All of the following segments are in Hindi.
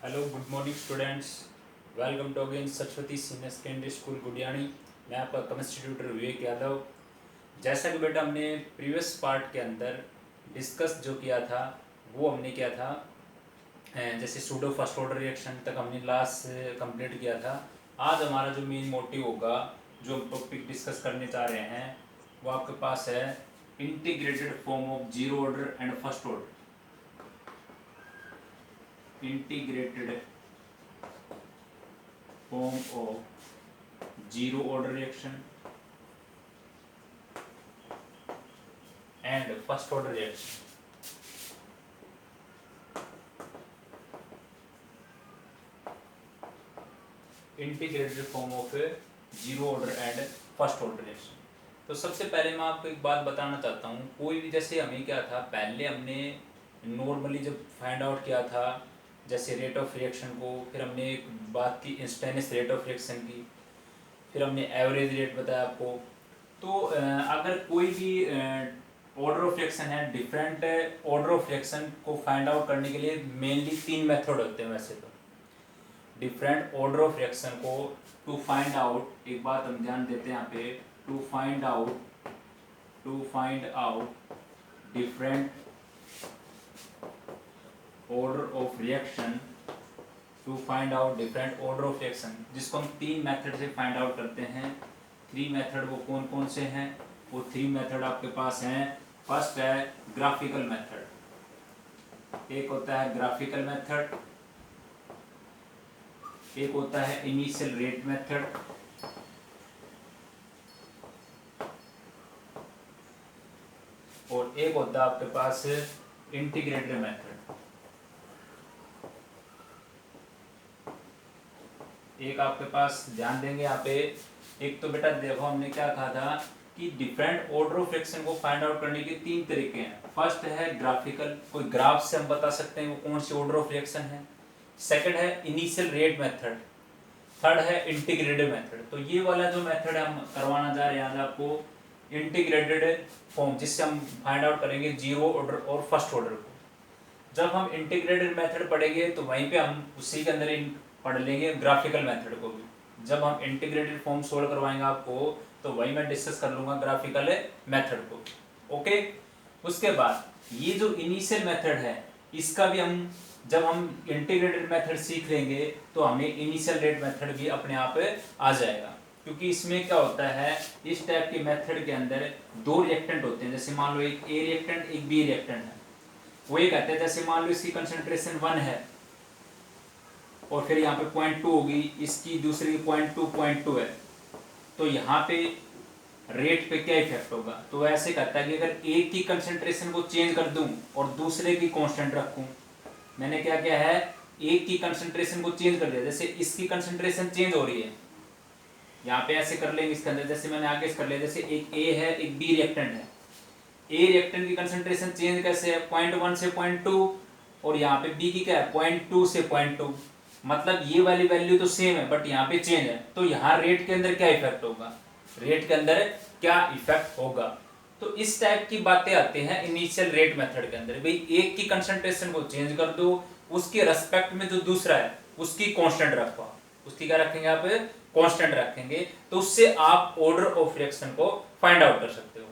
Hello good morning students. Welcome to again Saraswati senior secondary school Gudiyani. मैं आपका केमिस्ट्री ट्यूटर विवेक यादव। जैसा कि बेटा हमने प्रीवियस पार्ट के अंदर डिस्कस जो किया था वो हमने किया था जैसे सूडो फर्स्ट ऑर्डर रिएक्शन तक हमने लास्ट कंप्लीट किया था। आज हमारा जो मेन मोटिव होगा, जो हम टॉपिक डिस्कस करने चाह रहे हैं, वो आपके पास है integrated form of zero order and first order. Integrated form of zero order reaction and first order reaction. Integrated form of zero order and first order reaction. तो सबसे पहले मैं आपको एक बात बताना चाहता हूँ। कोई भी जैसे हमें क्या था, पहले हमने नॉर्मली जब फाइंड आउट किया था जैसे रेट ऑफ रिएक्शन को, फिर हमने एक बात की इंस्टेंटेनियस रेट ऑफ रिएक्शन की, फिर हमने एवरेज रेट बताया आपको। तो अगर कोई भी ऑर्डर ऑफ रिएक्शन है, डिफरेंट ऑर्डर ऑफ रिएक्शन को फाइंड आउट करने के लिए मेनली तीन मेथड होते हैं। वैसे तो डिफरेंट ऑर्डर ऑफ रिएक्शन को टू फाइंड आउट, एक बात हम ध्यान देते हैं यहाँ पे, to find out different order of reaction, to find out different order of reaction, जिसको हम तीन मेथड से फाइंड आउट करते हैं। थ्री मेथड वो कौन कौन से हैं? वो थ्री मेथड आपके पास हैं। फर्स्ट है ग्राफिकल मेथड, एक होता है ग्राफिकल मेथड, एक होता है इनिशियल रेट मेथड, और एक होता है आपके पास इंटीग्रेटेड मेथड। एक आपके पास ध्यान देंगे यहाँ पे, एक तो बेटा देखो हमने क्या कहा था कि डिफरेंट ऑर्डर ऑफ रिएक्शन को फाइंड आउट करने के तीन तरीके हैं। फर्स्ट है ग्राफिकल, कोई ग्राफ से हम बता सकते हैं वो कौन सी ऑर्डर ऑफ रिएक्शन है। सेकंड है इनिशियल रेट मेथड, थर्ड है इंटीग्रेटेड मेथड। तो ये वाला जो मेथड हम करवाना जा रहे हैं आज आपको, इंटीग्रेटेड फॉर्म, जिससे हम फाइंड आउट करेंगे जीरो ऑर्डर और फर्स्ट ऑर्डर को। जब हम इंटीग्रेटेड मेथड पढ़ेंगे तो वहीं पे हम उसी के अंदर पढ़ लेंगे ग्राफिकल मेथड को भी। जब हम इंटीग्रेटेड फॉर्म सोल्व करवाएंगे आपको तो वही मैं डिस्कस कर लूंगा ग्राफिकल मेथड को। ओके, उसके बाद ये जो इनिशियल मेथड है इसका भी हम, जब हम इंटीग्रेटेड मेथड सीख लेंगे तो हमें इनिशियल रेट मेथड भी अपने आप आ जाएगा। क्योंकि इसमें क्या होता है, इस टाइप के मेथड के अंदर दो रिएक्टेंट होते हैं। जैसे मान लो एक ए रिएक्टेंट एक बी रिएक्टेंट है। वो ये कहते हैं जैसे मान लो इसकी कंसंट्रेशन 1 है और फिर यहाँ पे 0.2 होगी, इसकी दूसरी 0.2 है, तो यहाँ पे रेट पे क्या इफेक्ट होगा? तो ऐसे कहता है कि अगर एक की कंसंट्रेशन को चेंज कर दूं और दूसरे की कांस्टेंट रखूं, मैंने क्या किया है, एक की कंसंट्रेशन को चेंज कर दिया। जैसे इसकी कंसंट्रेशन चेंज हो रही है, यहाँ पे ऐसे कर लेंगे इसके अंदर, जैसे मैंने आगे कर लिया, जैसे एक ए है एक बी रिएक्टेंट है। ए रिएक्टेंट की कंसंट्रेशन चेंज कैसे है, 0.1 से 0.2, और यहाँ पे बी की क्या है, 0.2 से 0.2। मतलब ये वाली वैल्यू तो सेम है बट यहाँ पे चेंज है। तो यहाँ रेट के अंदर क्या इफेक्ट होगा, रेट के अंदर क्या इफेक्ट होगा? तो इस टाइप की बातें आती हैं इनिशियल रेट मेथड के अंदर। भाई एक की कंसंट्रेशन को चेंज कर दो, उसके रेस्पेक्ट में जो दूसरा है उसकी कांस्टेंट रखो, उसकी क्या रखेंगे आप, कांस्टेंट रखेंगे, तो उससे आप ऑर्डर ऑफ रिएक्शन को फाइंड आउट कर सकते हो।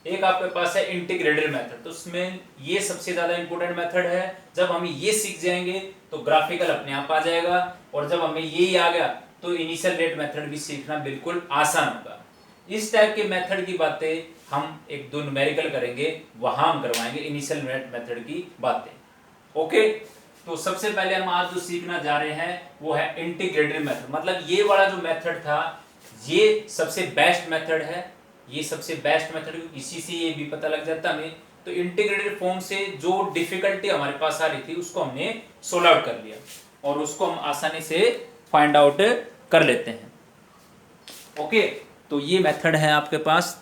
एक आपके पास है इंटीग्रेटेड मेथड, तो उसमें ये सबसे ज्यादा इंपॉर्टेंट मेथड है। जब हम ये सीख जाएंगे तो ग्राफिकल अपने आप आ जाएगा, और जब हमें ये आ गया तो इनिशियल रेट मेथड भी सीखना बिल्कुल आसान होगा। इस टाइप के मेथड की बातें हम एक दो न्यूमेरिकल करेंगे, वहां हम करवाएंगे इनिशियल रेट मेथड की बातें। ओके, तो सबसे पहले हम आज जो सीखना जा रहे हैं वो है इंटीग्रेटेड मेथड। मतलब ये वाला जो मेथड था ये सबसे बेस्ट मेथड है, ये सबसे बेस्ट मेथड, इसी से ये भी पता लग जाता हमें। तो इंटीग्रेटेड फॉर्म से जो डिफिकल्टी हमारे पास आ रही थी उसको हमने सोल्व आउट कर लिया और उसको हम आसानी से फाइंड आउट कर लेते हैं। ओके, तो ये मेथड है आपके पास।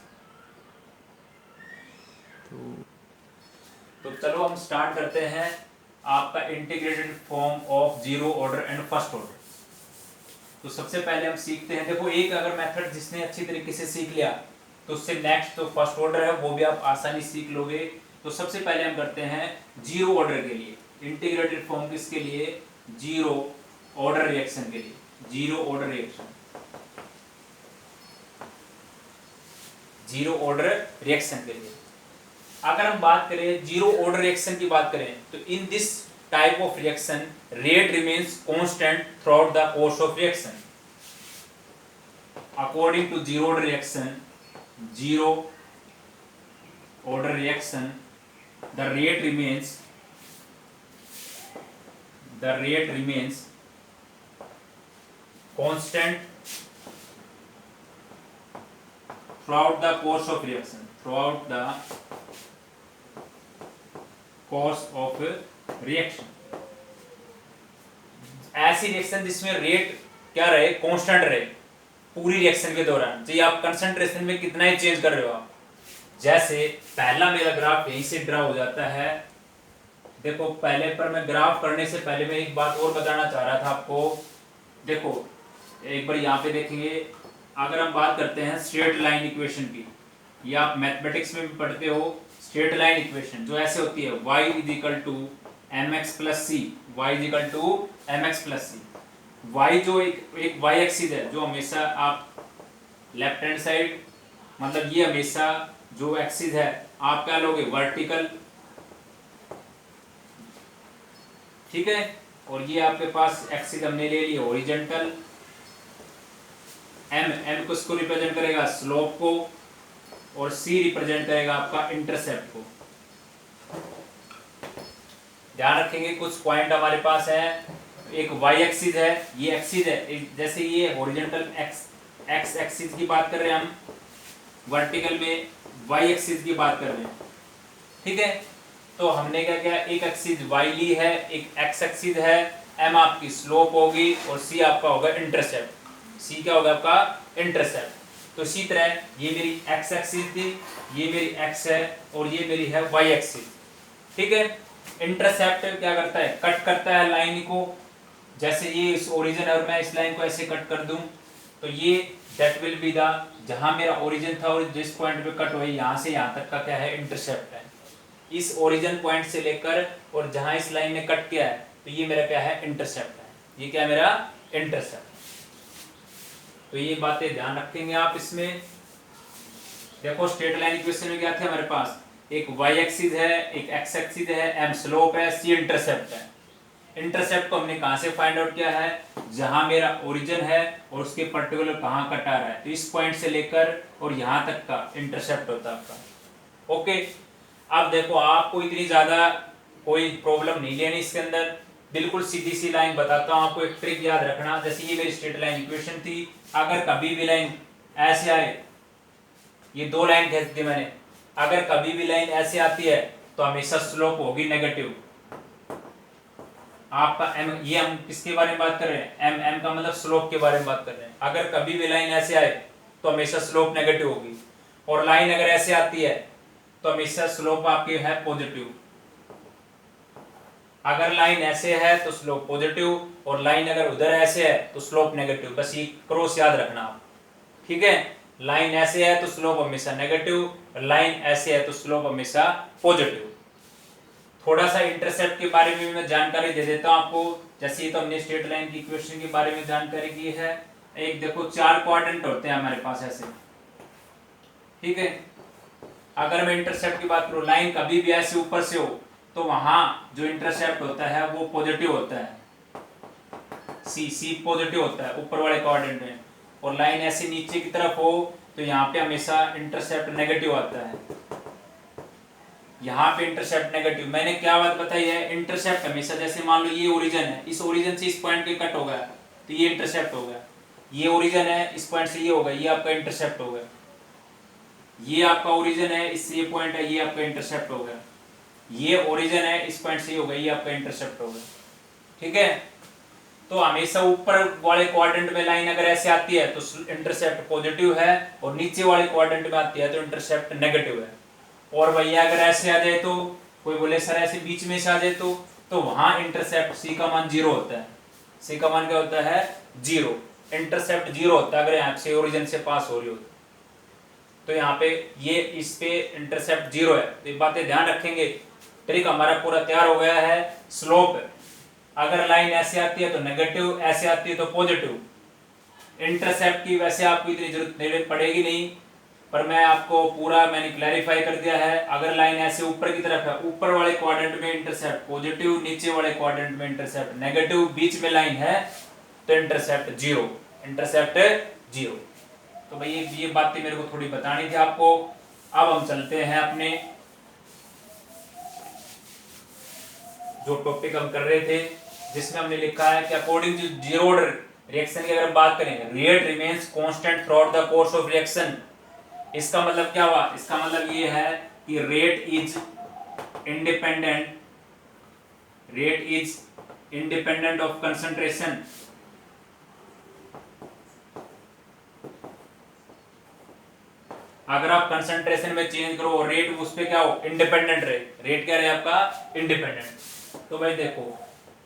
तो चलो हम स्टार्ट करते हैं आपका integrated form of zero order and first order. तो सबसे पहले हम सीखते हैं, देखो एक अगर मेथड जिसने अच्छी तरीके से सीख लिया तो उससे नेक्स्ट तो फर्स्ट ऑर्डर है वो भी आप आसानी सीख लोगे। तो सबसे पहले हम करते हैं जीरो ऑर्डर के लिए इंटीग्रेटेड फॉर्म, किसके लिए, जीरो ऑर्डर रिएक्शन के लिए, zero order reaction, zero order reaction के लिए अगर हम बात करें, जीरो ऑर्डर रिएक्शन की बात करें, तो in this type of reaction rate remains constant throughout the course of reaction. According to zero order reaction, zero order reaction, the rate remains constant throughout the course of reaction, throughout the course of reaction। ऐसी रिएक्शन जिसमें रेट क्या रहे, कांस्टेंट रहे पूरी रिएक्शन के दौरान, चाहिए आप कंसंट्रेशन में कितना ही चेंज कर रहे हो आप। जैसे पहला मेरा ग्राफ यहीं से ड्रा हो जाता है। देखो पहले पर मैं ग्राफ करने से पहले मैं एक बात और बताना चाह रहा था आपको। देखो एक बार यहाँ पे देखेंगे, अगर हम बात करते हैं स्ट्रेट लाइन इक्वेशन की, ये आप मैथमेटिक्स में भी पढ़ते हो, स्ट्रेट लाइन इक्वेशन जो ऐसे होती है y is equal to M x plus C, Y is equal to M x plus C. Y जो एक y एक्सिस है जो हमेशा आप लेफ्ट हैंड साइड, मतलब ये हमेशा जो एक्सिस है आप क्या लोगे, वर्टिकल, ठीक है, और ये आपके पास एक्सिस हमने ले लिया हॉरिजॉन्टल। एम को इसको रिप्रेजेंट करेगा स्लोप को, और सी रिप्रेजेंट करेगा आपका इंटरसेप्ट को। ध्यान रखेंगे कुछ पॉइंट हमारे पास है, एक वाई एक्सिस है, ये एक्सिस है, जैसे ये हॉरिजॉन्टल एक्स एक्सिस की बात कर रहे हैं हम, वर्टिकल में वाई एक्सिस की बात कर रहे हैं, ठीक है। तो हमने क्या किया, एक एक्सिस वाई ली है, एक एक्स एक्सिस है, एम आपकी स्लोप होगी और सी आपका होगा इंटरसेप्ट। सी क्या होगा आपका इंटरसेप्ट। तो इसी तरह ये मेरी एक्स एक्सिस थी, ये मेरी एक्स है और ये मेरी है वाई एक्सिस, ठीक है। इंटरसेप्ट क्या करता है, कट करता है लाइन को। जैसे ये इस ओरिजिन और मैं इस लाइन को ऐसे कट कर दूं तो ये दैट विल बी द, जहां मेरा ओरिजिन था और जिस पॉइंट पे कट हुई यहां से यहां तक का क्या है, इंटरसेप्ट है। इस ओरिजिन पॉइंट से लेकर और जहां इस लाइन ने कट किया है तो ये मेरा क्या है, इंटरसेप्ट है। ये क्या है मेरा इंटरसेप्ट। तो ये बातें ध्यान रखेंगे आप इसमें। देखो स्ट्रेट लाइन इक्वेशन में क्या थे हमारे पास, एक y एक्सिस है, एक x एक्सिस है, m स्लोप है, c इंटरसेप्ट है। इंटरसेप्ट को हमने कहां से फाइंड आउट किया है, जहां मेरा ओरिजिन है और उसके पर्टिकुलर कहां कट आ रहा है, तो इस पॉइंट से लेकर और यहां तक का इंटरसेप्ट होता है आपका। ओके, अब देखो आपको इतनी ज्यादा कोई प्रॉब्लम नहीं लेनी इसके अंदर, बिल्कुल सीधी सी लाइन बताता हूं आपको। एक ट्रिक याद रखना, जैसे ये मेरी स्ट्रेट लाइन इक्वेशन थी, अगर कभी भी लाइन ऐसे आए, ये दो लाइन खींच दी मैंने, अगर कभी भी लाइन ऐसे आती है तो हमेशा स्लोप होगी नेगेटिव आपका m। ये हम किसके बारे में बात कर रहे हैं, m का मतलब स्लोप के बारे में बात कर रहे हैं। अगर कभी भी लाइन ऐसे आए तो हमेशा स्लोप नेगेटिव होगी, और लाइन अगर ऐसे आती है तो हमेशा स्लोप आपकी है पॉजिटिव। अगर लाइन ऐसे है तो स्लोप पॉजिटिव, और लाइन अगर उधर ऐसे है तो स्लोप नेगेटिव। बस ये क्रॉस याद रखना आप, ठीक है। लाइन ऐसे है तो स्लोप हमेशा नेगेटिव, लाइन ऐसे है तो स्लोप हमेशा पॉजिटिव। थोड़ा सा इंटरसेप्ट के बारे में मैं जानकारी दे देता हूं आपको। जैसे ये तो हमने स्ट्रेट लाइन की इक्वेशन के बारे में जानकारी की है। एक देखो चार क्वाड्रेंट होते हैं हमारे पास ऐसे, ठीक है। अगर मैं इंटरसेप्ट की बात करूं, लाइन कभी भी ऐसे ऊपर से हो तो वहां जो इंटरसेप्ट होता है वो पॉजिटिव होता है, सी पॉजिटिव होता है ऊपर वाले क्वाड्रेंट में। और लाइन ऐसे नीचे की तरफ हो तो यहाँ पे हमेशा इंटरसेप्ट नेगेटिव आता है, यहाँ पे इंटरसेप्ट नेगेटिव। मैंने क्या बात बताई है, इंटरसेप्ट हमेशा, जैसे मान लो ये ओरिजिन है, इस ओरिजिन से इस पॉइंट पे कट हो गया तो ये इंटरसेप्ट हो गया। ये ओरिजिन है, इस पॉइंट से ये होगा, ये आपका इंटरसेप्ट हो गया। ये आपका ओरिजिन है, इससे ये पॉइंट है, ये आपका इंटरसेप्ट हो गया। ये ओरिजिन है, इस पॉइंट से ये होगा, ये आपका इंटरसेप्ट हो गया, ठीक है। तो हमेशा ऊपर वाले क्वाड्रेंट में लाइन अगर ऐसे आती है तो इंटरसेप्ट पॉजिटिव है, और नीचे वाले क्वाड्रेंट में आती है तो इंटरसेप्ट नेगेटिव है। और भैया अगर ऐसे आ जाए तो, कोई बोले सर ऐसे बीच में से आ जाए तो वहां इंटरसेप्ट सी का मान 0 होता है। सी का मान क्या होता है, 0। इंटरसेप्ट 0 होता है अगर यहाँ से ओरिजिन से पास हो रही हो तो यहाँ पे ये इस पे इंटरसेप्ट 0 है। तो ये बातें ध्यान रखेंगे। ट्रिक हमारा पूरा तैयार हो गया है। स्लोप अगर लाइन ऐसे आती है तो नेगेटिव, ऐसे आती है तो पॉजिटिव। इंटरसेप्ट की वैसे आपको इतनी जरूरत नहीं पड़ेगी नहीं, पर मैं आपको पूरा मैंने क्लैरिफाई कर दिया है। अगर लाइन ऐसे ऊपर की तरफ है, ऊपर वाले क्वाड्रेंट में इंटरसेप्ट पॉजिटिव, नीचे वाले क्वाड्रेंट में इंटरसेप्ट नेगेटिव, बीच में लाइन है तो इंटरसेप्ट जीरो, इंटरसेप्ट जीरो। तो भाई ये बातें मेरे को थोड़ी बतानी थी आपको। अब हम चलते हैं अपने जो टॉपिक हम कर रहे थे, जिसमें हमने लिखा है कि according to zero order reaction की अगर बात करें, rate remains constant throughout the course of reaction. इसका मतलब क्या हुआ? इसका मतलब ये है कि rate is independent of concentration. अगर आप कंसंट्रेशन में चेंज करो, रेट उस पे क्या हो? इंडिपेंडेंट रहे। रेट क्या रहे आपका? इंडिपेंडेंट। तो भाई देखो,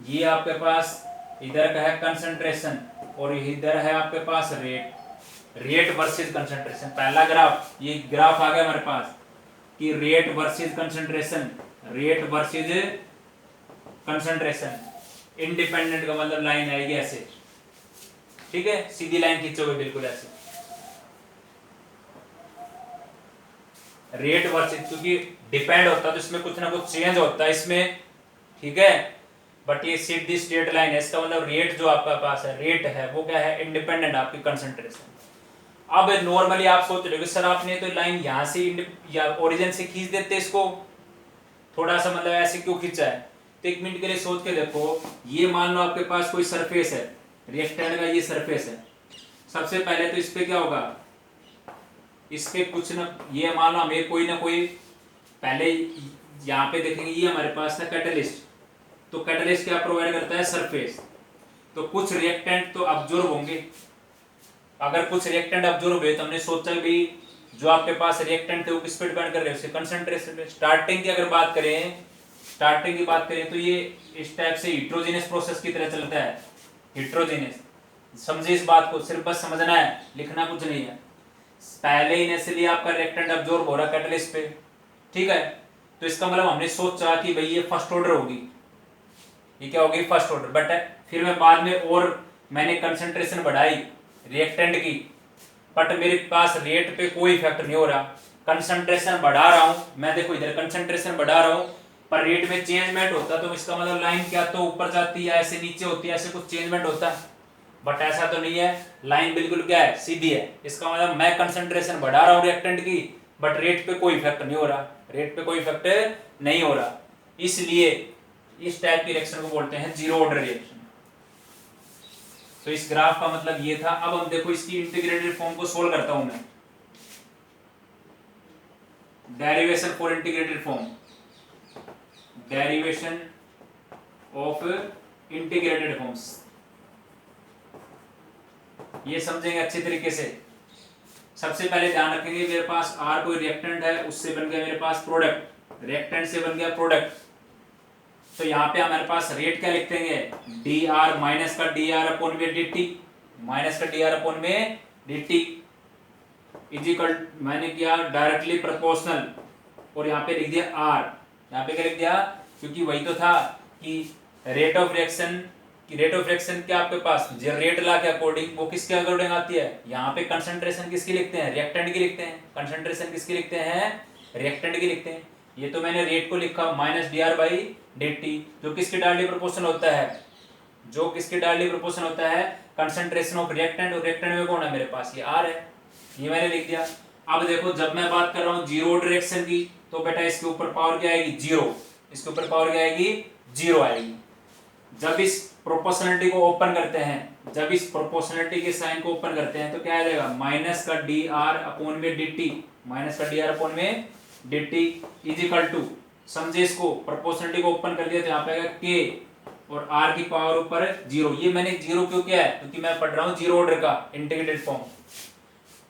ये आपके पास इधर का है कंसंट्रेशन और इधर है आपके पास रेट वर्सेस कंसंट्रेशन। पहला ग्राफ, ये ग्राफ आ गया हमारे पास कि rate versus concentration, rate versus concentration. Independent का मतलब लाइन आएगी ऐसे, ठीक है, सीधी लाइन खींचोगे बिल्कुल ऐसे। रेट वर्सेस, क्योंकि डिपेंड होता है तो इसमें कुछ ना कुछ चेंज होता है इसमें, ठीक है, बट ये सीधी स्ट्रेट लाइन है। इसका मतलब रेट जो आपका पास है, रेट है वो क्या है? इंडिपेंडेंट आपकी कंसंट्रेशन। अब नॉर्मली आप सोच रहे हो सर आपने तो लाइन यहां से या ओरिजिन से खींच देते इसको, थोड़ा सा मतलब ऐसे क्यों खींचा है? तो एक मिनट के लिए सोच के देखो, ये मान लो आपके पास कोई सरफेस है, रिएक्टेंट का ये सरफेस है। सबसे पहले तो इस पे क्या होगा? इस पे कुछ ना, ये मान लो हमें कोई ना कोई, पहले यहाँ पे देखेंगे ये हमारे पास था कैटलिस्ट। तो कैटलिस्ट क्या प्रोवाइड करता है? सरफेस। तो कुछ रिएक्टेंट तो अब्जॉर्ब होंगे। अगर कुछ रिएक्टेंट अब्जॉर्ब हुए तो हमने सोचा भी जो आपके पास रिएक्टेंट थे वो किस पे डिपेंड कर रहे हैं? उसके कंसंट्रेशन पे। स्टार्टिंग की अगर बात करें तो ये इस टाइप से हिट्रोजीनियस प्रोसेस की तरह चलता है। हिट्रोजीनियस, समझे इस बात को, सिर्फ बस समझना है, लिखना कुछ नहीं है। पहले इनिशियली आपका रिएक्टेंट अब्जॉर्ब हो रहा है कैटलिस्ट पे, ठीक है, तो इसका मतलब हमने सोचा कि भाई ये फर्स्ट ऑर्डर होगी, ये क्या होगी? First order. बट फिर मैं बाद में और मैंने कंसंट्रेशन बढ़ाई रिएक्टेंट की, बट मेरे पास रेट पे कोई इफेक्ट नहीं हो रहा। कंसंट्रेशन बढ़ा रहा हूं मैं, देखो इधर कंसंट्रेशन बढ़ा रहा हूं पर रेट में चेंजमेंट होता, तो इसका मतलब लाइन क्या तो ऊपर जाती है, ऐसे नीचे होती है, ऐसे कुछ चेंजमेंट होता है। बट ऐसा तो नहीं है, लाइन बिल्कुल क्या है? सीधी है। इसका मतलब मैं कंसंट्रेशन बढ़ा रहा हूं रिएक्टेंट की, बट रेट पे कोई इफेक्ट नहीं हो रहा, रेट पे कोई इफेक्ट नहीं हो रहा। इसलिए इस टाइप की रिएक्शन को बोलते हैं जीरो ऑर्डर रिएक्शन। तो इस ग्राफ का मतलब ये था। अब हम देखो इसकी इंटीग्रेटेड फॉर्म को सोल्व करता हूं मैं। Derivation for integrated form, derivation of integrated forms, ये समझेंगे अच्छे तरीके से। सबसे पहले ध्यान रखेंगे मेरे पास आर कोई रिएक्टेंट है, उससे बन गया मेरे पास प्रोडक्ट, रिएक्टेंट से बन गया प्रोडक्ट। तो यहाँ पे हमारे पास रेट क्या लिख देंगे? डी आर माइनस का डी आर अपॉन में डी टी, माइनस का डी आर अपॉन में डी टी इजिकल, मैंने किया डायरेक्टली प्रोपोर्शनल, और यहाँ पे लिख दिया आर। यहाँ पे क्या लिख दिया? क्योंकि वही तो था कि रेट ऑफ रिएक्शन की, रेट ऑफ रिएक्शन क्या आपके पास जो रेट लॉ के अकॉर्डिंग वो किसके अकॉर्डिंग आती है? यहाँ पे कंसंट्रेशन किसकी लिखते हैं? रिएक्टेंट की लिखते हैं। कंसंट्रेशन किसकी लिखते हैं? रिएक्टेंट की लिखते हैं। ये तो मैंने रेट को लिखा minus d R by D T, जो किसके डायरेक्टली प्रोपोर्शनल होता है? जो किसके डायरेक्टली प्रोपोर्शनल होता है? कंसंट्रेशन ऑफ रिएक्टेंट, और रिएक्टेंट में कौन है मेरे पास? ये आर है, ये मैंने लिख दिया। अब देखो जब मैं बात कर रहा हूँ जीरो ऑर्डर रिएक्शन की, तो बेटा इसके ऊपर पावर क्या आएगी? जीरो। इसके ऊपर पावर क्या आएगी? जीरो आएगी। जब इस प्रोपोर्शनलिटी को ओपन करते हैं, जब इस प्रोपोर्शनलिटी के साइन को ओपन करते हैं तो क्या आ जाएगा? माइनस का डी आर अपॉन में डी टी, माइनस का डी आर अपॉन में d t is equal to, समझे इसको, प्रोपोर्शनलिटी को ओपन कर दिया तो यहाँ पे आएगा के और आर की पावर ऊपर जीरो। ये मैंने जीरो क्यों किया है? क्योंकि मैं पढ़ रहा हूँ जीरो ऑर्डर का इंटीग्रेटेड फॉर्म।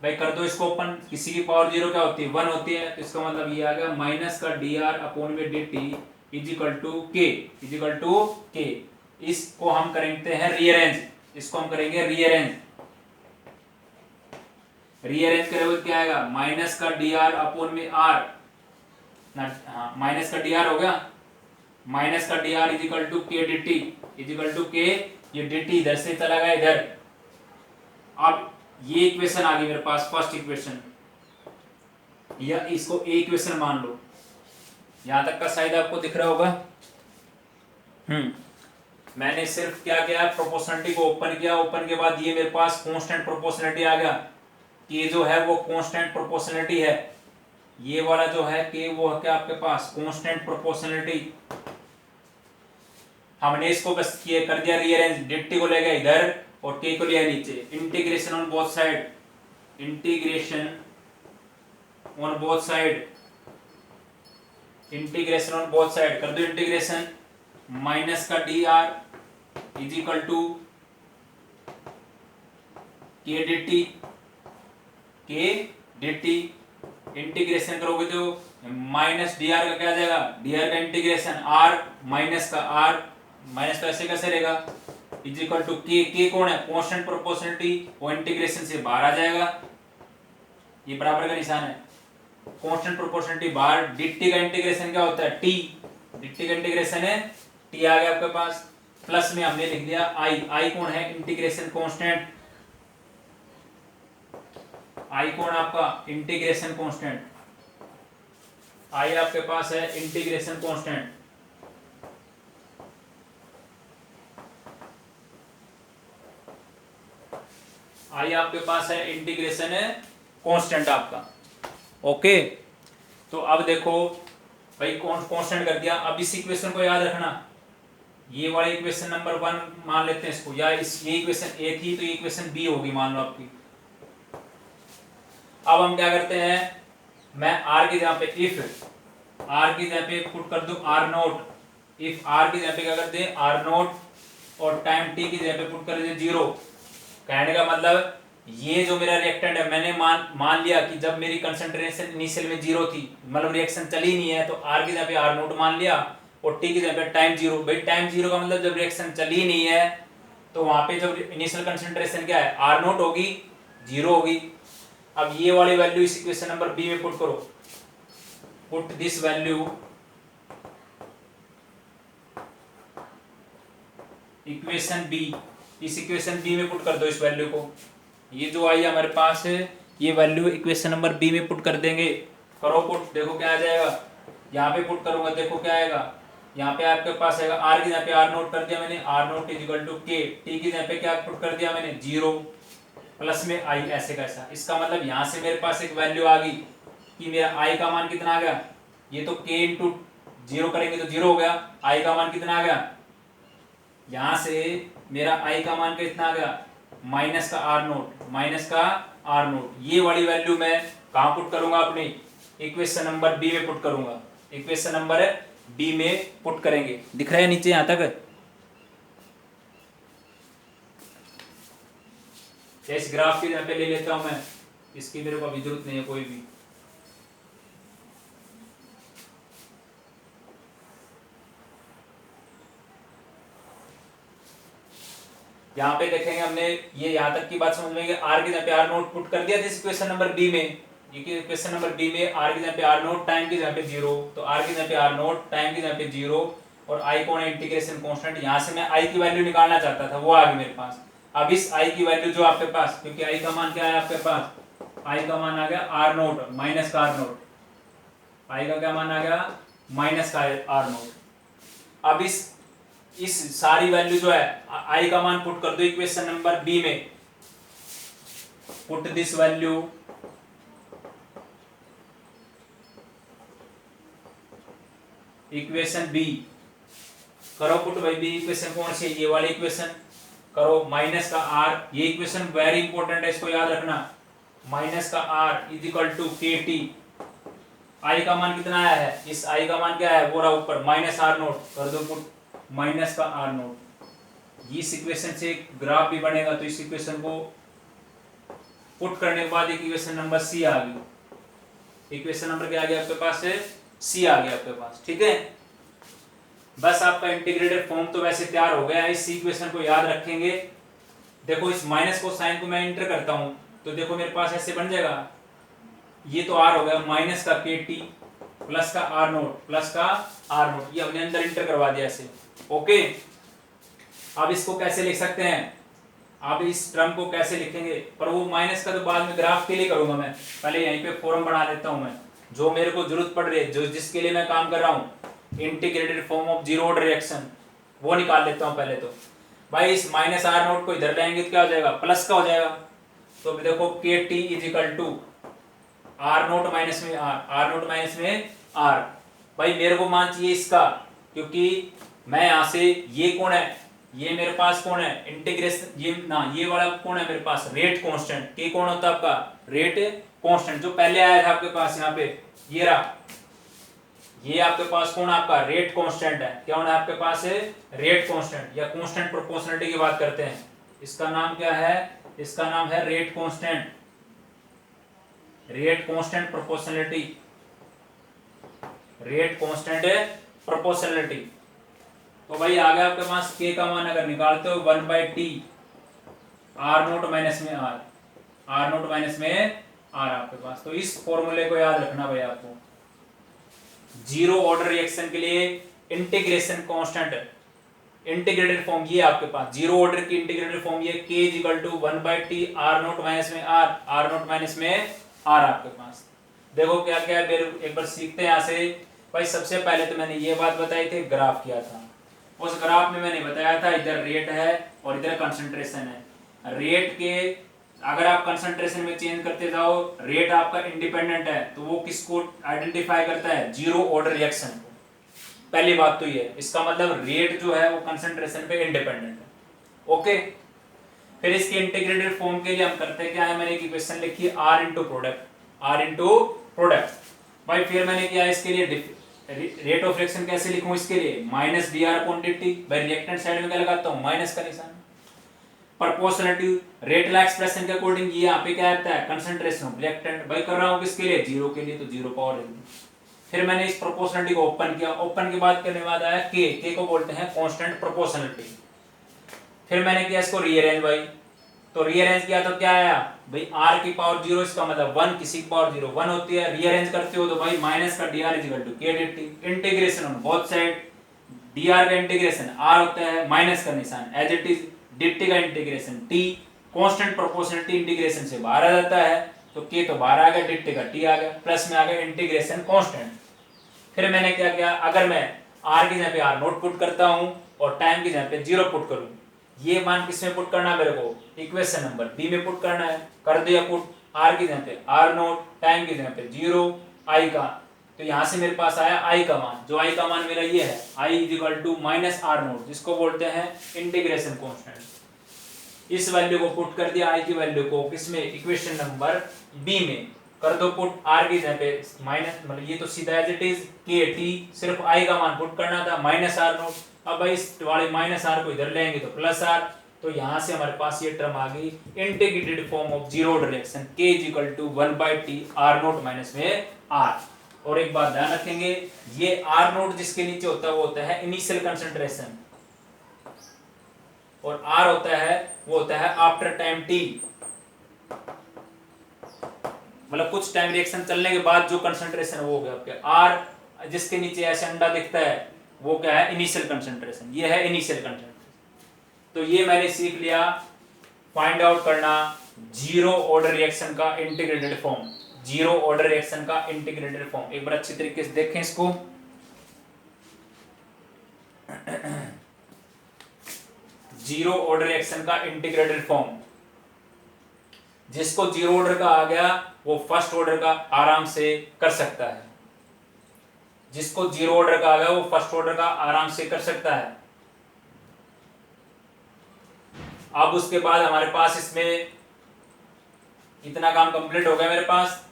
भाई कर दो इसको ओपन, किसी की पावर जीरो क्या होती है? 1 होती है, तो इसका मतलब ये आ गया माइनस का डी आर अपॉन में d t is equal to k, is equal to k. इसको हम करेंगे हैं रीअरेंज, इसको हम करेंगे रीअरेंज। रीअरेंज करेंगे क्या आएगा? माइनस का डी आर अपॉन में आर, हाँ माइनस का डी आर हो गया, माइनस का d are is equal to k d T is equal to के, ये डी टी इधर से चला गया इधर। अब ये इक्वेशन आ गई मेरे पास फर्स्ट इक्वेशन, या इसको ए इक्वेशन मान लो। यहां तक का शायद आपको दिख रहा होगा। मैंने सिर्फ क्या किया, प्रोपोर्शनलिटी को ओपन किया, ओपन के बाद ये मेरे पास कांस्टेंट प्रोपोर्शनलिटी आ गया कि ये जो है वो कांस्टेंट प्रोपोर्शनलिटी है, ये वाला जो है कि वो है क्या आपके पास कांस्टेंट प्रोपोर्शनलिटी। हमने इसको बस ये कर दिया रीअरेंज, डिटी को ले गया इधर और के को लिया नीचे। Integration on both side, integration on both side, integration on both side कर दो इंटीग्रेशन। माइनस का d r is equal to k d t, k d t integration करोगे तो माइनस डी आर का क्या आ जाएगा, डी आर का इंटीग्रेशन आर माइनस का आर, माइनस तो ऐसे कैसे रहेगा, इज इक्वल टू के कौन है कांस्टेंट प्रोपोर्शनलिटी, वो इंटीग्रेशन से बाहर आ जाएगा, ये बराबर का निशान है, कांस्टेंट प्रोपोर्शनलिटी बाहर। dt का इंटीग्रेशन क्या होता है, t, dt का इंटीग्रेशन है t आ गया आपके पास, प्लस में हमने लिख दिया i कौन है इंटीग्रेशन कांस्टेंट, i कौन आपका इंटीग्रेशन कांस्टेंट, i आपके पास है इंटीग्रेशन कांस्टेंट। i आपके पास है इंटीग्रेशन है कांस्टेंट आपका। ओके, तो अब देखो भाई कांस्टेंट कर दिया। अब इस इक्वेशन को याद रखना, ये वाला इक्वेशन नंबर 1 मान लेते हैं इसको, या इस ये इक्वेशन ए थी तो ये इक्वेशन बी होगी मान लो आपकी। अब हम क्या करते हैं, मैं r की जगह पे इफ r की जगह पे पुट कर दूं r नोट, इफ r की जगह पे क्या कर दे r नोट और टाइम t की जगह पे पुट कर दे 0। कहने का मतलब ये जो मेरा रिएक्टेंट है मैंने मान लिया कि जब मेरी कंसंट्रेशन इनिशियल में 0 थी, मतलब रिएक्शन चली नहीं है, तो r की जगह पे r नोट मान लिया और t की जगह पे टाइम 0। भाई टाइम 0 का मतलब जब रिएक्शन चली नहीं है तो वहां पे जब इनिशियल कंसंट्रेशन क्या है, r नोट होगी, 0 होगी। अब ये वाली वैल्यू इस इक्वेशन नंबर बी में पुट करो, put this value equation B, इस इक्वेशन बी में पुट कर दो इस वैल्यू को। ये जो आई हमारे पास है ये वैल्यू इक्वेशन नंबर बी में पुट कर देंगे। करो पुट, देखो क्या आ जाएगा, यहाँ पे पुट करूंगा देखो क्या आएगा, यहाँ पे आपके पास आएगा आर की जगह पे आर नोट कर दिया मैंने, r naught is equal to k, t की जगह पे क्या पुट कर दिया मैंने 0 प्लस में आई, ऐसे कैसा। इसका मतलब यहाँ से मेरे पास एक वैल्यू आ गई कि मेरा आई का मान कितना आ गया, ये तो के इंटू 0 करेंगे तो 0 हो गया, आई का मान कितना आ गया, यहाँ से मेरा आई का मान कितना आ गया माइनस का आर नोट, माइनस का आर नोट। ये वाली वैल्यू मैं कहाँ पुट करूंगा, अपनी इक्वेशन नंबर बी में पुट करूंगा, इक्वेशन नंबर बी में पुट करेंगे। दिख रहा है नीचे यहां तक। इस ग्राफ की जगह पे ले लेता हूं मैं, इसकी मेरे को अभी जरूरत नहीं है कोई भी। यहाँ पे देखेंगे हमने ये यहाँ तक की बात समझ में, आर की जगह पे आर नोट पुट कर दिया था इक्वेशन नंबर बी में, ये इक्वेशन नंबर बी में आर की जगह पे आर नोट, टाइम की जगह पे 0, तो आर की जगह पे आर नोट, टाइम की जगह पे 0 और आई कौन है इंटीग्रेशन कांस्टेंट। यहाँ से मैं आई की वैल्यू निकालना चाहता था, वो आ गई मेरे पास। अब इस आई की वैल्यू जो आपके पास, क्योंकि आई का मान क्या है आपके पास, आई का मान आ गया आर नोट माइनस का आर नोट, आई का क्या मान आ गया माइनस का आर नोट। अब इस सारी वैल्यू जो है आई का मान पुट कर दो इक्वेशन नंबर बी में, put this value equation B, करो पुट भाई बी इक्वेशन कौन सी है, ये वाली इक्वेशन करो, माइनस का आर, ये इक्वेशन वेरी इंपॉर्टेंट है इसको याद रखना, माइनस का are is equal to k T, आई का मान कितना आया है, इस आई का मान क्या है वो रहा ऊपर माइनस आर नोट, कर दो पुट माइनस का आर नोट। इस इक्वेशन से एक ग्राफ भी बनेगा, तो इस इक्वेशन को पुट करने के बाद एक इक्वेशन नंबर सी आ गई, इक्वेशन नंबर क्या आ गया आपके पास है सी आ गया आपके पास। ठीक है, बस आपका इंटीग्रेटेड फॉर्म तो वैसे तैयार हो गया है, इस इक्वेशन को याद रखेंगे। देखो इस माइनस को साइन को मैं इंटर करता हूं तो देखो मेरे पास ऐसे बन जाएगा, ये तो आर हो गया माइनस का के टी प्लस का आर नोट, प्लस का आर नोट, ये हमने अंदर इंटर करवा दिया ऐसे। ओके, अब इसको कैसे लिख सकते हैं, आप इस टर्म को कैसे लिखेंगे, पर वो माइनस का तो बाद में ग्राफ के लिए करूंगा मैं, पहले यहीं पे फॉर्म बना लेता हूं मैं, जो मेरे को जरूरत पड़ रही है, जो जिसके लिए मैं काम कर रहा हूं, integrated form of zero order reaction, वो निकाल लेता हूं पहले। तो भाई इस माइनस आर नोट को इधर लाएंगे तो क्या हो जाएगा, प्लस का हो जाएगा। तो अभी देखो k t is equal to are naught minus में आर, आर नोट माइनस में आर। भाई मेरे को मान चाहिए इसका, क्योंकि मैं यहां से, ये कौन है, ये मेरे पास कौन है इंटीग्रेशन, ये ना ये वाला कौन है मेरे पास, रेट कांस्टेंट, के कौन होता है आपका, रेट कांस्टेंट, जो पहले आया था आपके पास यहाँ पे, ये रहा, ये आपके पास कौन आपका रेट कांस्टेंट है, क्या होना है आपके पास है रेट कांस्टेंट, या कांस्टेंट प्रोपोर्शनलिटी की बात करते हैं, इसका नाम क्या है, इसका नाम है rate constant, rate constant proportionality, rate constant proportionality. तो भाई आ गया आपके पास के का मान अगर निकालते हो 1/t आर नोट माइनस में आर, आर नोट माइनस में आर आपके पास। तो इस फॉर्मूले को याद रखना भाई आपको, जीरो ऑर्डर रिएक्शन के लिए इंटीग्रेशन कांस्टेंट, इंटीग्रेटेड फॉर्म ये आपके पास, जीरो ऑर्डर की इंटीग्रेटेड फॉर्म ये k is equal to 1/t are naught minus में आर, आर नोट माइनस में आर आपके पास। देखो क्या क्या है, एक बार सीखते हैं यहाँ से। भाई सबसे पहले तो मैंने ये बात बताई थी, ग्राफ किया था, उस ग्राफ में मैंने बताया था इधर रेट है और इधर कंसंट्रेशन है। रेट के अगर आप कंसंट्रेशन में चेंज करते जाओ, रेट आपका इंडिपेंडेंट है, तो वो किसको आइडेंटिफाई करता है, जीरो ऑर्डर रिएक्शन को। पहली बात तो ये, इसका मतलब रेट जो है वो कंसंट्रेशन पे इंडिपेंडेंट है। ओके, फिर इसके इंटीग्रेटेड फॉर्म के लिए हम करते क्या है, मैंने एक इक्वेशन लिखी r into product, r into product. भाई फिर मैंने किया इसके लिए रेट ऑफ रिएक्शन कैसे लिखूं, इसके लिए माइनस डी आर क्वांटिटी, भाई रिएक्टेंट साइड में क्या लगाता हूं, माइनस का निशान। प्रोपोर्शनलिटी रेट ला एक्सप्रेशन के अकॉर्डिंग ये यहाँ पे क्या आता है, कंसंट्रेशन ऑफ रिएक्टेंट, भाई कर रहा हूं किसके लिए, जीरो के लिए, तो जीरो पावर दे दी। फिर मैंने इस प्रोपोर्शनलिटी को ओपन किया, ओपन के बाद करने बाद आया के को बोलते हैं कांस्टेंट प्रोपोर्शनलिटी। फिर मैंने किया इसको रीअरेंज भाई, तो रीअरेंज किया तो क्या आया भाई, r की पावर 0, इसका मतलब 1, किसी की पावर 0 1 होती है। रीअरेंज करते हो तो भाई माइनस का dr is equal to k dt, integration on both side, dr का इंटीग्रेशन r होता है माइनस का निशान, एज इट इज dt का integration t, constant proportionality integration से बाहर आ जाता है, तो k तो बाहर आ गया, dt का t आ गया, प्लस में आ गया इंटीग्रेशन कांस्टेंट। फिर मैंने क्या किया, अगर मैं r की जगह पे r नोट पुट करता हूं और टाइम की जगह पे 0 पुट करूं, ये मान किसमें पुट करना है मेरे को, इक्वेशन नंबर बी में पुट करना है, कर दिया पुट, r की जगह पे r नोट, टाइम की जगह पे 0, i का, तो यहां से मेरे पास आया i का मान, जो i का मान मेरा ये है, i is equal to minus R naught, जिसको बोलते हैं इंटीग्रेशन कांस्टेंट। इस वैल्यू को पुट कर दिया, i की वैल्यू को किसमें, इक्वेशन नंबर बी में, कर दो पुट, r की जगह पे माइनस, मतलब ये तो सीधा एज इट इज के टी, सिर्फ i का मान पुट करना था, माइनस आर नोट। अब भाई इस वाले माइनस आर को इधर लेंगे तो प्लस आर, तो यहां से हमारे पास ये टर्म आ गई integrated form of zero order reaction, k is equal to 1/t are naught minus में r। और एक बात ध्यान रखेंगे, ये आर नोट जिसके नीचे होता है वो होता है इनिशियल कंसंट्रेशन, और r होता है वो होता है आफ्टर टाइम t, मतलब कुछ टाइम रिएक्शन चलने के बाद जो कंसंट्रेशन है वो हो गया आपके r, जिसके नीचे ऐसे अंडा दिखता है वो क्या है, इनिशियल कंसंट्रेशन, ये है इनिशियल कंसंट्रेशन। तो ये मैंने सीख लिया फाइंड आउट करना जीरो ऑर्डर रिएक्शन का integrated form, zero order reaction का इंटीग्रेटेड फॉर्म। एक बार अच्छी तरीके से देखें इसको, जीरो ऑर्डर रिएक्शन का इंटीग्रेटेड फॉर्म, जिसको जीरो ऑर्डर का आ गया वो फर्स्ट ऑर्डर का आराम से कर सकता है, जिसको जीरो ऑर्डर का आ गया वो फर्स्ट ऑर्डर का आराम से कर सकता है। अब उसके बाद हमारे पास इसमें इतना काम कंप्लीट हो गया मेरे पास,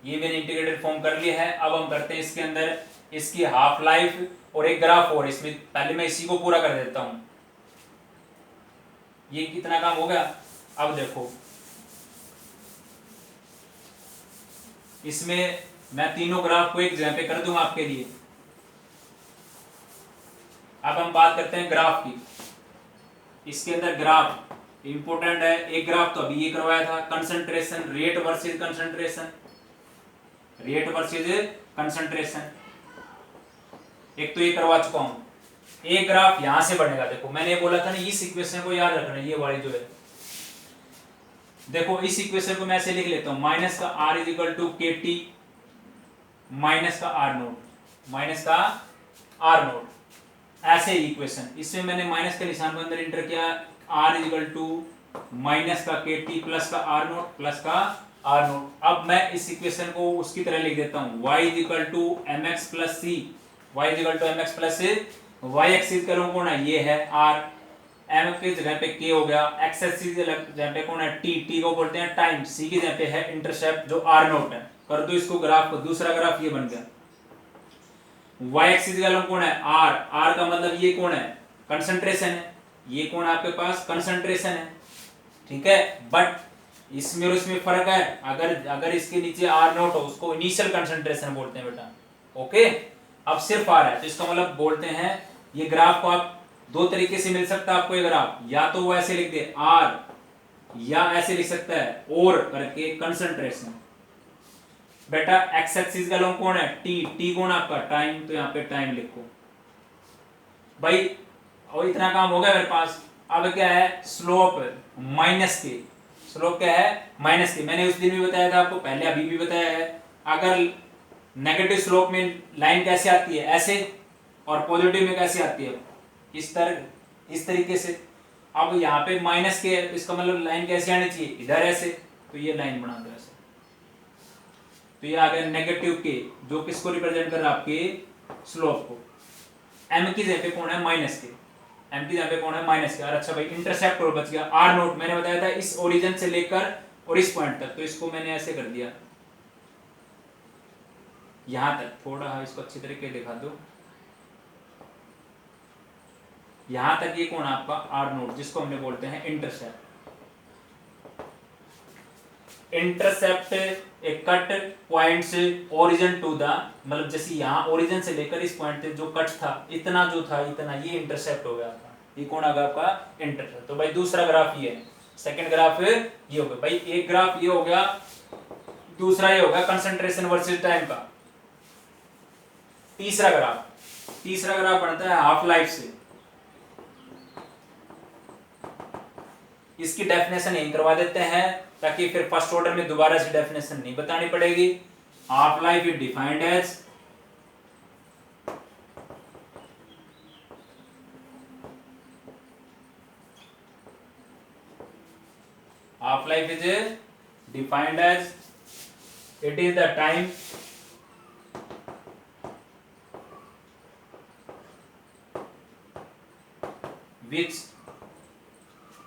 ये मैंने इंटीग्रेटेड फॉर्म कर लिया है। अब हम करते हैं इसके अंदर इसकी हाफ लाइफ और एक ग्राफ, और इसमें पहले मैं इसी को पूरा कर देता हूं। ये कितना काम हो गया, अब देखो इसमें मैं तीनों ग्राफ को एक जगह पे कर दूंगा आपके लिए। अब हम बात करते हैं ग्राफ की, इसके अंदर ग्राफ इंपोर्टेंट है। एक ग्राफ तो अभी ये करवाया था, concentration rate versus concentration, rate versus concentration. एक तो ये करवा चुका हूं। एक ग्राफ यहां से बनेगा, देखो मैंने ये बोला था ना, इस इक्वेशन को याद रखना, ये वाली जो है, देखो इस इक्वेशन को मैं ऐसे लिख लेता हूं, माइनस का r is equal to k T minus का आर नोट, माइनस का आर नोट, ऐसे इक्वेशन। इसमें मैंने माइनस के निशान को अंदर इंटर किया, r is equal to minus का के टी प्लस का आर नोट प्लस का आर नोट। अब मैं इस इक्वेशन को उसकी तरह लिख देता हूं, y is equal to M x plus C, Y is equal to M x plus C, Y axis का कौन है, ये है r, m की जगह पे k हो गया, x एक्सिस की जगह पे कौन है t, t को बोलते हैं टाइम, c की जगह पे है इंटरसेप्ट जो r नोट है। कर दो इसको ग्राफ को, दूसरा ग्राफ ये बन गया। y एक्सिस का लंब कौन है r, r का मतलब ये कौन है कंसंट्रेशन है, ये कौन है आपके पास कंसंट्रेशन है, ठीक है। बट इसमें और इसमें फर्क है, अगर इसके नीचे r नोट हो उसको इनिशियल कंसंट्रेशन बोलते हैं बेटा, ओके। अब सिर्फ r है तो इसका मतलब बोलते हैं, ये ग्राफ को आप दो तरीके से मिल सकता है आपको ये ग्राफ, या तो वो ऐसे लिख दे r, या ऐसे लिख सकता है और करके कंसंट्रेशन। बेटा एक्स एक्सिस का लॉन्ग कौन है t, t कौन आपका टाइम, तो यहाँ पे टाइम लिखो भाई। और इतना काम हो गया मेरे पास। अब क्या है स्लोप माइनस के, स्लोप क्या है माइनस के, मैंने उस दिन भी बताया था आपको, पहले अभी भी बताया है। अगर नेगेटिव स्लोप में लाइन कैसे आती है ऐसे, और पॉजिटिव में कैसे आती है इस तरीके से। अब यहाँ पे माइनस के, इसका मतलब लाइन कैसे आनी चाहिए इधर ऐसे, तो ये लाइन बना दो ऐसे, तो ये आ गया नेगेटिव के, जो किसको रिप्रेजेंट कर रहा है आपके स्लोप को। m की जगह पे कौन है माइनस के, m की जगह पे कौन है माइनस के। और अच्छा भाई इंटरसेप्ट और बच गया r नोट, मैंने बताया था इस ओरिजिन से लेकर और इस पॉइंट तक, तो इसको मैंने ऐसे कर दिया यहां तक, थोड़ा इसको अच्छी तरीके दिखा दो, यहां तक ये कौन आपका r नोट, जिसको हमने बोलते हैं इंटरसेप्ट। इंटरसेप्ट ए कट पॉइंट से ओरिजिन टू द, मतलब जैसे यहाँ ओरिजिन से लेकर इस पॉइंट तक जो कट था, इतना जो था इतना, ये इंटरसेप्ट हो गया था, ये कौन आ गया आपका इंटरसेप्ट। तो भाई दूसरा ग्राफ ये है, सेकंड ग्राफ ये हो गया भाई, एक ग्राफ ये हो गया, दूसरा ये हो गया कंसंट्रेशन वर्सेस टाइम का। तीसरा ग्राफ बनता है हाफ लाइफ से, इसकी डेफिनेशन यही करवा देते हैं ताकि फिर फर्स्ट ऑर्डर में दोबारा से डेफिनेशन नहीं बतानी पड़ेगी। Half life is defined as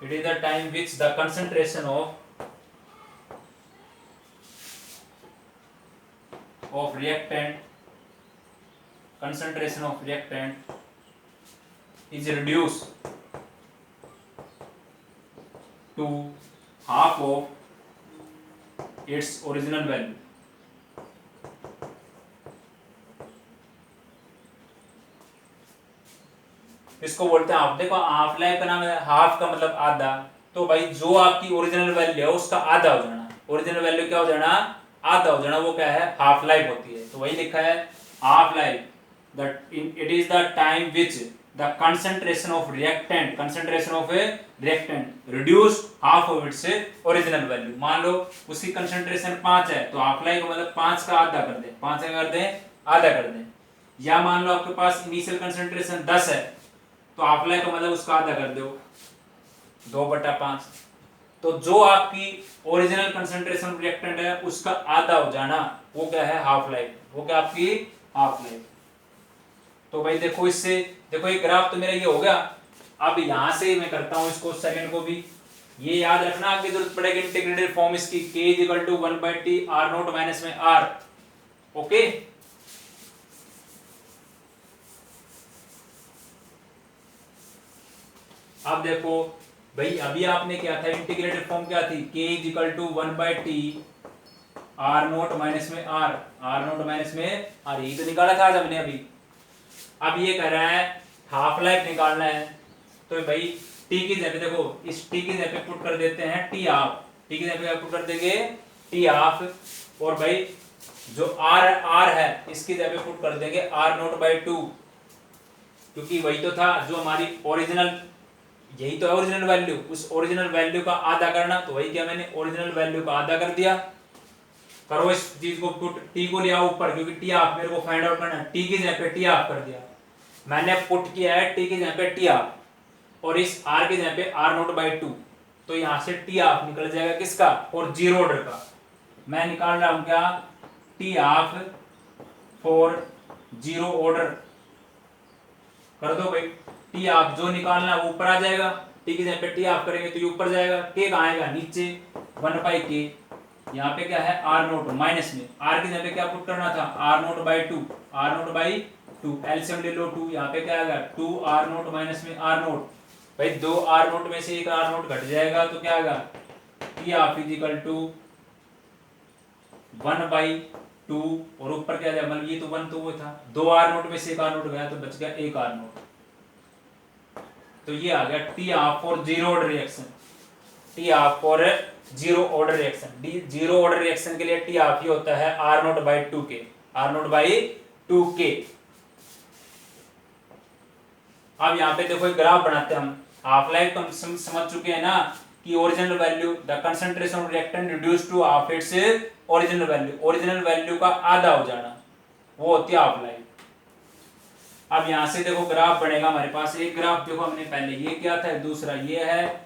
it is the time which the concentration of reactant is reduced to half of its original value। इसको बोलते हैं हाफ। देखो हाफ लाइफ का नाम है, हाफ का मतलब आधा, तो भाई जो आपकी ओरिजिनल वैल्यू है उसका आधा हो जाना, ओरिजिनल वैल्यू क्या हो जाना आधा हो जाना, वो क्या है हाफ लाइफ होती है। तो वही लिखा है half life, it is the time which the concentration of reactant reduce half of its original value. मान लो उसकी कंसंट्रेशन 5 है, तो हाफ लाइफ का मतलब 5 का आधा कर दें, 5 का कर दें आधा कर दें। या मान लो आपके पास इनिशियल कंसंट्रेशन 10 है, तो हाफ लाइफ का मतलब उसका आधा कर दो 2/5। तो जो आपकी ओरिजिनल कंसंट्रेशन रिएक्टेंट है उसका आधा हो जाना, वो क्या है हाफ लाइफ, वो क्या आपकी हाफ लाइफ। तो भाई देखो इससे, देखो ये ग्राफ तो मेरा ये हो गया। अब यहां से मैं करता हूं इसको सेकंड को भी, ये याद रखना आपकी जरूरत पड़ेगी इंटीग्रेटेड फॉर्म इसकी, k = 1/t r naught minus में r, ओके। अब देखो भाई अभी आपने क्या था इंटीग्रेटेड फॉर्म क्या थी, k = 1/t r naught minus में r, यही तो निकाला था आज हमने अभी। अब ये कह रहा है हाफ लाइफ निकालना है, तो भाई t की जगह देखो, इस t की जगह पे पुट कर देते हैं t हाफ, t की जगह पे पुट कर देंगे t हाफ, और भाई जो r है इसकी जगह पे पुट कर देंगे r नोट/2, क्योंकि वही तो था जो हमारी ओरिजिनल, यही तो है ओरिजिनल वैल्यू, उस ओरिजिनल वैल्यू का आधा करना, तो वही क्या मैंने ओरिजिनल वैल्यू का आधा कर दिया। करो इस चीज को पुट, टी को ले आओ ऊपर, क्योंकि टी आप मेरे को फाइंड आउट करना है, टी की जगह पे टी आप कर दिया मैंने, पुट किया है टी की जगह पे टी आप, और इस आर की जगह पे आर नोट बाई 2, तो यहां से टी आप निकल जाएगा किसका, और जीरो ऑर्डर का। मैं निकाल रहा हूं क्या, T of for zero order, कर दो भाई। टी ऑफ जो निकालना वो ऊपर आ जाएगा, टी की जगह पे टी ऑफ करेंगे तो ये ऊपर जाएगा, के कहां आएगा नीचे, 1 बाई के, यहाँ पे क्या है आर नोट माइनस में, आर की जगह पे क्या पुट करना था, R naught by 2, R naught by 2, LCM ले लो 2, यहाँ पे क्या आएगा 2 आर नोट माइनस में आर नोट, भाई 2 आर नोट में से एक आर नोट घट जाएगा तो क्या आएगा, T of is equal to 1 by 2, और ऊपर क्या जाएगा, मतलब ये तो 1 तो वो था, 2 आर नोट में से एक आर नोट गया तो बच गया एक आर नोट, तो ये आ गया T of for zero order reaction, T of for zero order reaction, zero order reaction के लिए टी ऑफ ही होता है आर नोट बाई 2 के, आर नोट बाई 2 के। अब यहाँ पे देखो एक ग्राफ बनाते हैं हम, हाफ लाइफ तो हम समझ चुके हैं ना कि original value the concentration of reactant reduce to half its original value, original value का आधा हो जाना वो होती है हाफ लाइफ। अब यहां से देखो ग्राफ बनेगा हमारे पास, एक ग्राफ देखो हमने पहले ये क्या था, दूसरा ये है,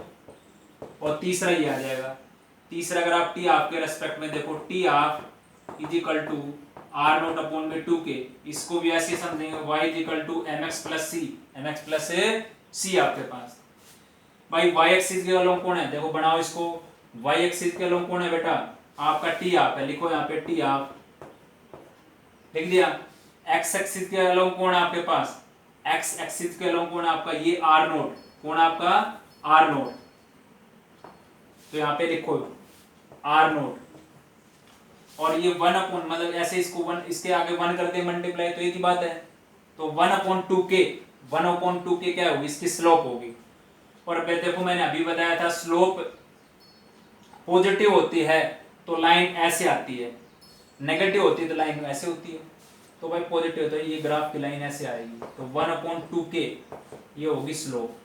और तीसरा ये आ जाएगा, तीसरा ग्राफ टी आपके रेस्पेक्ट में देखो, T of is equal to are note upon में 2 के, इसको भी ऐसे समझेंगे y is equal to mx plus c, mx plus c आपके पास। भाई y एक्सिस के अलोंग कौन है, देखो बनाओ इसको, y एक्सिस के अलोंग कौन है बेटा, आपका टी ऑफ है, लिखो यहाँ पे टी ऑफ, लिख दिया। x एक्सिस के अलोंग कौन है आपके पास, x एक्सिस के अलोंग कौन है आपका, ये r नोट, कौन आपका r नोट, तो यहाँ पे लिखो r नोट, और ये 1 अपॉन, मतलब ऐसे इसको 1 इसके आगे 1 करके मल्टीप्लाई, तो एक ही बात है, तो 1 अपॉन 2 के, 1 अपॉन 2 के क्या होगी, इसकी स्लोप होगी। और देखो मैंने अभी बताया था स्लोप पॉजिटिव होती है तो लाइन ऐसे आती है, नेगेटिव होती है तो लाइन ऐसे होती है, तो भाई पॉजिटिव होता है ये ग्राफ की लाइन ऐसे आएगी, तो 1 अपॉन 2 के ये होगी स्लोप,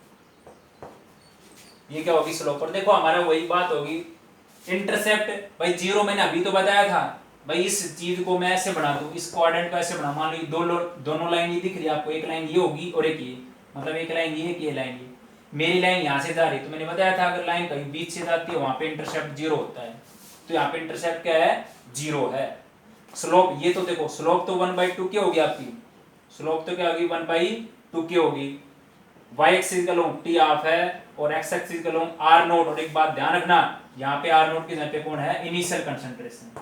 ये क्या होगी स्लोप। और देखो हमारा वही बात होगी इंटरसेप्ट, भाई जीरो मैंने अभी तो बताया था, भाई इस चीज को मैं ऐसे बना दूं, इस क्वाड्रेंट को ऐसे बना, मान लो दोनों लाइन ये दिख रही है आपको, एक लाइन ये होगी और एक ये, मतलब एक लाइन ये है कि ये लाइन ये, मेरी लाइन यहाँ से जा रही है, तो मैंने बताया था अगर लाइन कहीं बीच से जाती है वहां पे इंटरसेप्ट जीरो होता है, तो यहाँ पे इंटरसेप्ट क्या है, जीरो है। स्लोप ये तो देखो, स्लोप तो 1/2 की होगी आपकी, स्लोप तो क्या होगी 1/2 की होगी, y एक्सिस का लोग टी ऑफ है और x एक्सिस का लोग r नोट, और एक बात ध्यान रखना यहाँ पे r नोट की जगह पे कौन है, इनिशियल कंसंट्रेशन।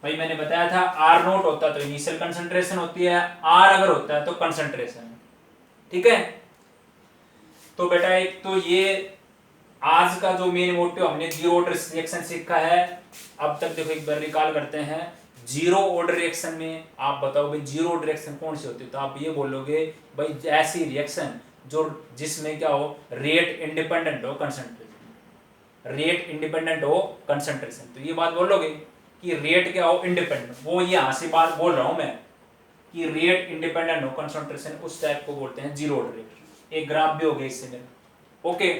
भाई मैंने बताया था r नोट होता है तो इनिशियल कंसंट्रेशन होती है, r अगर होता है तो कंसंट्रेशन, ठीक है। तो बेटा एक तो ये आज का जो मेन मोटिव हमने जीरो ऑर्डर रिएक्शन सीखा है, अब तक देखो एक बार रिकॉल करते हैं। जीरो ऑर्डर रिएक्शन में आप बताओ भाई जीरो ऑर्डर रिएक्शन कौन सी होती है, तो आप ये बोलोगे भाई ऐसी रिएक्शन जो जिसमें क्या हो, रेट इंडिपेंडेंट हो कंसंट्रेशन, रेट इंडिपेंडेंट हो कंसंट्रेशन, तो ये बात बोलोगे कि रेट क्या हो इंडिपेंडेंट, वो यहां से बात बोल रहा हूं मैं कि रेट इंडिपेंडेंट हो कंसंट्रेशन, उस टाइप को बोलते हैं जीरो ऑर्डर रिएक्शन। एक ग्राफ भी हो गया इससे मेरा, ओके।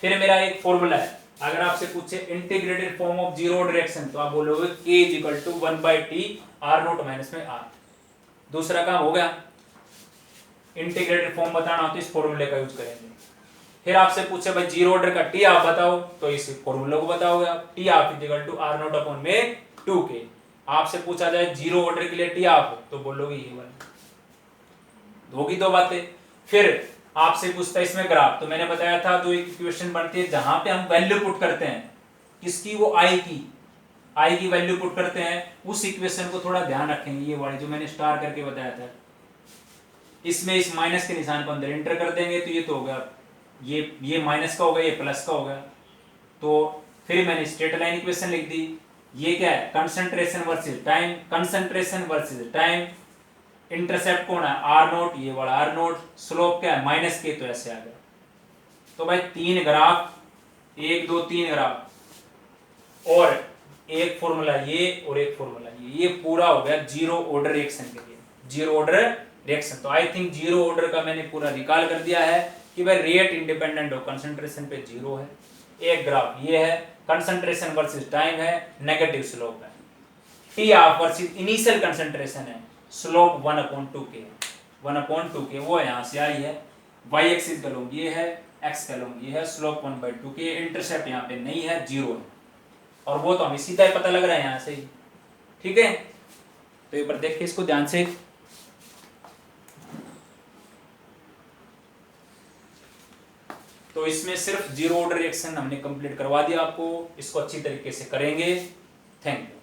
फिर मेरा एक फॉर्मूला है, अगर आपसे पूछे integrated form of zero order reaction तो आप बोलोगे K is equal to 1/T R naught minus में R। दूसरा काम हो गया, इंटीग्रेटेड फॉर्म बताना हो तो इस फॉर्मूले का यूज करेंगे। फिर आपसे पूछे भाई जीरो ऑर्डर का T आप बताओ, तो इस फॉर्मूले को बताओगे आप, T half is equal to R naught upon में 2K। आपसे पूछा जाए जीरो ऑर्डर के लिए T ऑफ, तो बोलोगे ये वाला, होगी दो बातें। फिर आपसे पूछता है इसमें ग्राफ, तो मैंने बताया था जो एक इक्वेशन बनती है जहां पे हम वैल्यू पुट करते हैं, किसकी, वो आई की वैल्यू पुट करते हैं, उस इक्वेशन को थोड़ा ध्यान रखेंगे, ये वाली जो मैंने स्टार करके बताया था, इसमें इस माइनस के निशान को अंदर एंटर कर देंगे तो ये तो होगा, ये माइनस का होगा, ये प्लस का होगा। तो फिर मैंने स्ट्रेट लाइन इक्वेशन लिख दी, ये क्या है concentration versus time, concentration versus time, intercept कौन है आर नोट, ये वाला आर नोट, स्लोप क्या है माइनस के, तो ऐसे आ गया। तो भाई तीन ग्राफ, 1 2 3 ग्राफ और एक फॉर्मूला ये और एक फॉर्मूला ये पूरा हो गया जीरो ऑर्डर रिएक्शन के लिए, जीरो ऑर्डर रिएक्शन। तो आई थिंक जीरो ऑर्डर का मैंने पूरा रिकॉल कर दिया है कि भाई रेट इंडिपेंडेंट ऑफ कंसंट्रेशन पे जीरो है। एक ग्राफ ये है, कंसंट्रेशन वर्सेस टाइम है, नेगेटिव स्लोप है। T of versus initial concentration है, स्लोप 1/2k, 1/2k वो यहाँ से आई है। y एक्सिस का लॉन्ग ये है, x का लॉन्ग ये है, स्लोप 1/2k, इंटरसेप्ट यहाँ पे नहीं है, जीरो है। और वो तो हमें सीधा ही पता लग रहा है यहाँ से ही, ठीक है। तो एक बार देख के इसको ध्यान से। तो इसमें सिर्फ जीरो ऑर्डर रिएक्शन हमने कंप्लीट करवा दिया आपको, इसको अच्छी तरीके से करेंगे। Thank you.